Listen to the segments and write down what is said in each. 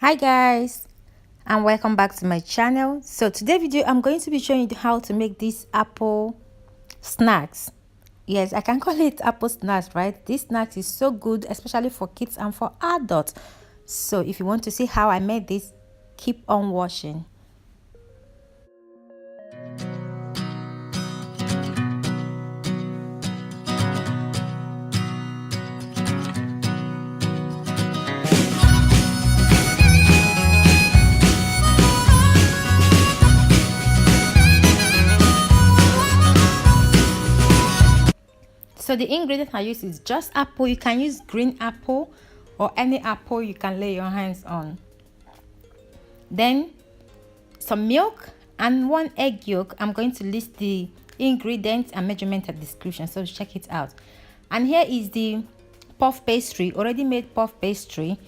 Hi guys, and welcome back to my channel. So today video I'm going to be showing you how to make these apple snacks. Yes, I can call it apple snacks, right? This snacks is so good, especially for kids and for adults. So if you want to see how I made this, keep on watching. So the ingredient I use is just apple. You can use green apple or any apple you can lay your hands on. Then some milk and one egg yolk. I'm going to list the ingredients and measurement and description, so check it out. And here is the puff pastry, already made puff pastry,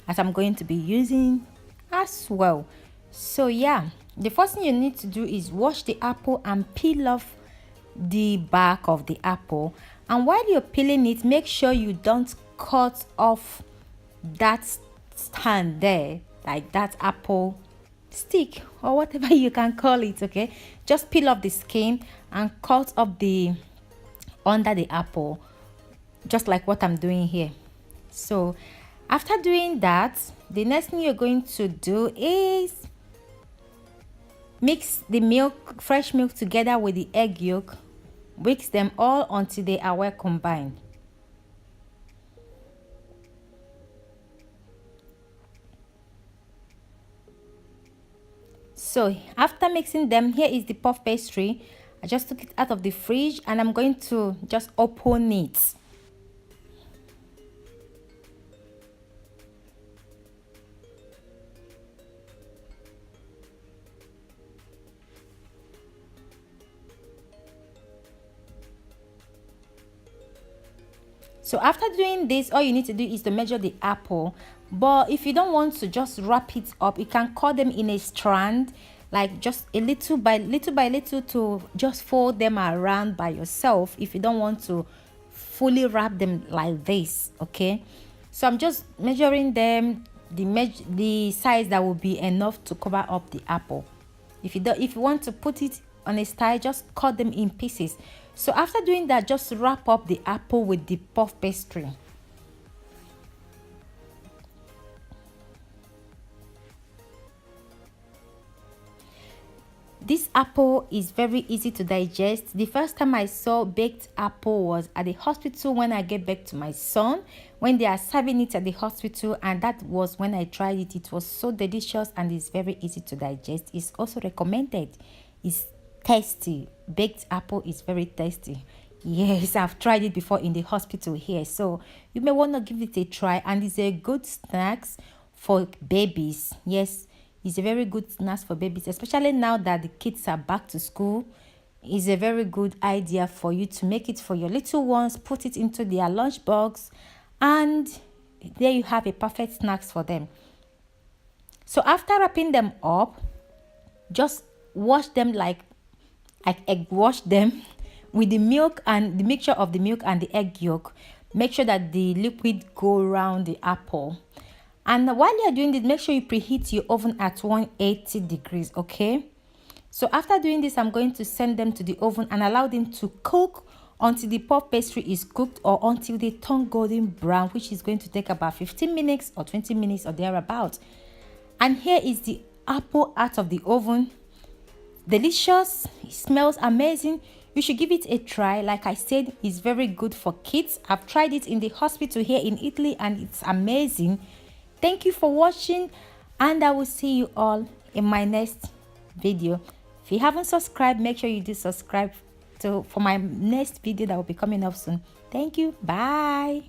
as I'm going to be using as well. So yeah, the first thing you need to do is wash the apple and peel off the back of the apple. And while you're peeling it, make sure you don't cut off that stand there, like that apple stick or whatever you can call it. Okay, just peel off the skin and cut up the under the apple, just like what I'm doing here. So after doing that, the next thing you're going to do is mix the milk, fresh milk, together with the egg yolk. Mix them all until they are well combined. So after mixing them, here is the puff pastry. I just took it out of the fridge and I'm going to just open it. So after doing this, all you need to do is to measure the apple. But if you don't want to just wrap it up, you can cut them in a strand, like just a little by little to just fold them around by yourself if you don't want to fully wrap them like this. Okay, so I'm just measuring them, the size that will be enough to cover up the apple. If you want to put it on a style, just cut them in pieces. So after doing that, just wrap up the apple with the puff pastry. This apple is very easy to digest. The first time I saw baked apple was at the hospital when I gave back to my son, when they are serving it at the hospital, and that was when I tried it. It was so delicious and it's very easy to digest. It's also recommended. It's tasty. Baked apple is very tasty. Yes, I've tried it before in the hospital here, so you may want to give it a try. And it's a good snacks for babies. Yes, it's a very good snack for babies, especially now that the kids are back to school. It's a very good idea for you to make it for your little ones, put it into their lunch box, and there you have a perfect snacks for them. So after wrapping them up, just wash them like egg wash them with the milk and the mixture of the milk and the egg yolk. Make sure that the liquid go around the apple. And while you're doing this, make sure you preheat your oven at 180 degrees. Okay, so after doing this, I'm going to send them to the oven and allow them to cook until the puff pastry is cooked, or until they turn golden brown, which is going to take about 15 minutes or 20 minutes or thereabout. And here is the apple out of the oven. Delicious, it smells amazing. You should give it a try. Like I said, it's very good for kids. I've tried it in the hospital here in Italy and it's amazing. Thank you for watching, and I will see you all in my next video. If you haven't subscribed, make sure you do subscribe for my next video that will be coming up soon. Thank you. Bye.